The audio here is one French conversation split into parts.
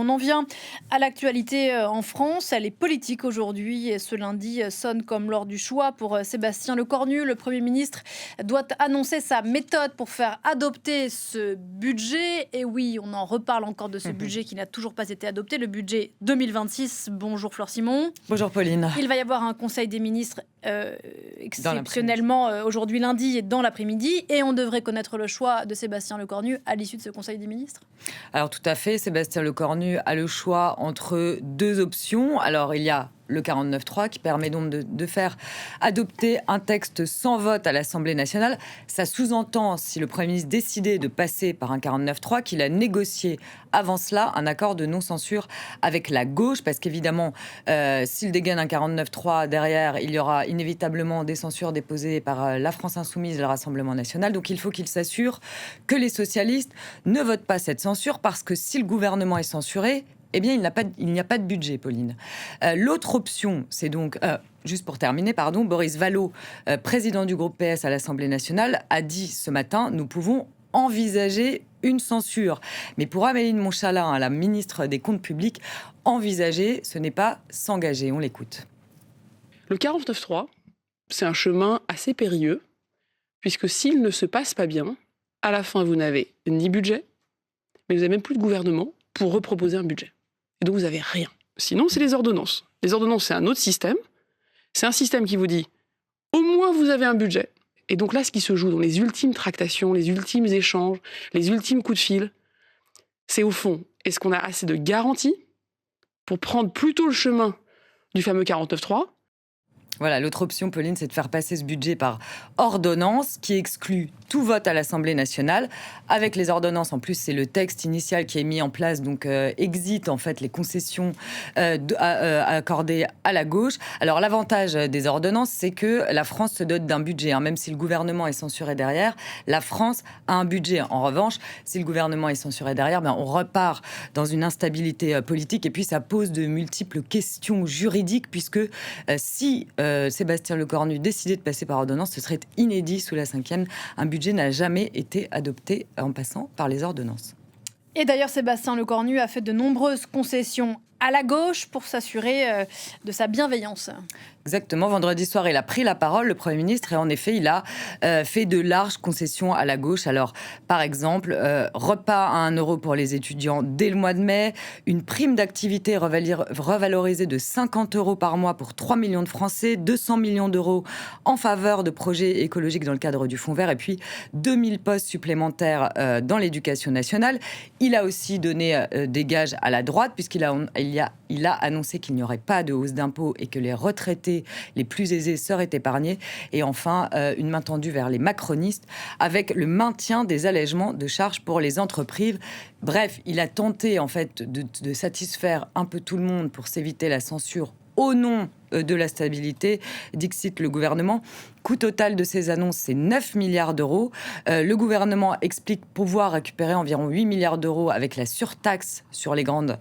On en vient à l'actualité en France. Elle est politique aujourd'hui et ce lundi sonne comme lors du choix pour Sébastien Lecornu. Le Premier ministre doit annoncer sa méthode pour faire adopter ce budget. Et oui, on en reparle encore de ce budget qui n'a toujours pas été adopté, le budget 2026. Bonjour Flore Simon. Bonjour Pauline. Il va y avoir un conseil des ministres exceptionnellement aujourd'hui lundi et dans l'après-midi. Et on devrait connaître le choix de Sébastien Lecornu à l'issue de ce conseil des ministres. Alors tout à fait, Sébastien Lecornu a le choix entre deux options. Alors il y a le 49.3 qui permet donc de faire adopter un texte sans vote à l'Assemblée nationale. Ça sous-entend, si le Premier ministre décidait de passer par un 49.3, qu'il a négocié avant cela un accord de non-censure avec la gauche, parce qu'évidemment, s'il dégaine un 49.3 derrière, il y aura inévitablement des censures déposées par la France Insoumise et le Rassemblement national. Donc il faut qu'il s'assure que les socialistes ne votent pas cette censure, parce que si le gouvernement est censuré, eh bien, il n'y a pas de budget, Pauline. L'autre option, c'est donc... juste pour terminer, Boris Vallaud, président du groupe PS à l'Assemblée nationale, a dit ce matin, nous pouvons envisager une censure. Mais pour Amélie de Montchalin, la ministre des Comptes publics, envisager, ce n'est pas s'engager. On l'écoute. Le 49.3, c'est un chemin assez périlleux, puisque s'il ne se passe pas bien, à la fin, vous n'avez ni budget, mais vous n'avez même plus de gouvernement pour reproposer un budget. Et donc, vous n'avez rien. Sinon, c'est les ordonnances. Les ordonnances, c'est un autre système. C'est un système qui vous dit, au moins, vous avez un budget. Et donc là, ce qui se joue dans les ultimes tractations, les ultimes échanges, les ultimes coups de fil, c'est au fond, est-ce qu'on a assez de garanties pour prendre plutôt le chemin du fameux 49.3 ? Voilà, l'autre option, Pauline, c'est de faire passer ce budget par ordonnance qui exclut tout vote à l'Assemblée nationale. Avec les ordonnances, en plus, c'est le texte initial qui est mis en place, donc exit en fait les concessions accordées à la gauche. Alors l'avantage des ordonnances, c'est que la France se dote d'un budget. Même si le gouvernement est censuré derrière, la France a un budget. En revanche, si le gouvernement est censuré derrière, on repart dans une instabilité politique. Et puis ça pose de multiples questions juridiques, puisque si Sébastien Lecornu décidait de passer par ordonnance, ce serait inédit sous la Ve. Un budget n'a jamais été adopté en passant par les ordonnances. Et d'ailleurs, Sébastien Lecornu a fait de nombreuses concessions à la gauche pour s'assurer de sa bienveillance. Exactement. Vendredi soir, il a pris la parole, le Premier ministre, et en effet, il a fait de larges concessions à la gauche. Alors, par exemple, repas à 1 euro pour les étudiants dès le mois de mai, une prime d'activité revalorisée de 50 euros par mois pour 3 millions de Français, 200 millions d'euros en faveur de projets écologiques dans le cadre du Fonds vert, et puis 2000 postes supplémentaires dans l'éducation nationale. Il a aussi donné des gages à la droite, puisqu'il a annoncé qu'il n'y aurait pas de hausse d'impôts et que les retraités les plus aisés seraient épargnés. Et enfin, une main tendue vers les macronistes avec le maintien des allègements de charges pour les entreprises. Bref, il a tenté en fait de satisfaire un peu tout le monde pour s'éviter la censure au nom de la stabilité, dixit le gouvernement. Coût total de ces annonces, c'est 9 milliards d'euros. Le gouvernement explique pouvoir récupérer environ 8 milliards d'euros avec la surtaxe sur les grandes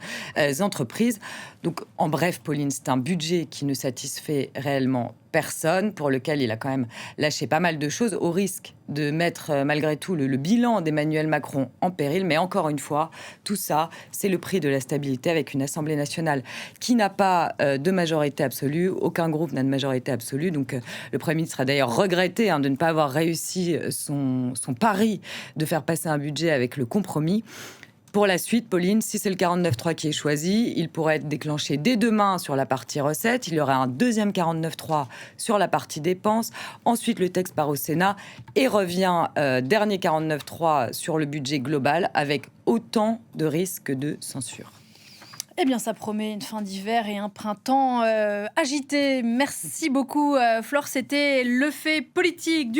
entreprises. Donc, en bref, Pauline, c'est un budget qui ne satisfait réellement personne, pour lequel il a quand même lâché pas mal de choses, au risque de mettre malgré tout le bilan d'Emmanuel Macron en péril. Mais encore une fois, tout ça, c'est le prix de la stabilité, avec une Assemblée nationale qui n'a pas de majorité absolue. Aucun groupe n'a de majorité absolue. Donc, le Premier ministre a d'ailleurs regretté de ne pas avoir réussi son pari de faire passer un budget avec le compromis. Pour la suite, Pauline, si c'est le 49.3 qui est choisi, il pourrait être déclenché dès demain sur la partie recettes. Il y aurait un deuxième 49.3 sur la partie dépenses. Ensuite, le texte part au Sénat et revient dernier 49.3 sur le budget global, avec autant de risques de censure. Eh bien, ça promet une fin d'hiver et un printemps agité. Merci beaucoup, Flore. C'était le fait politique du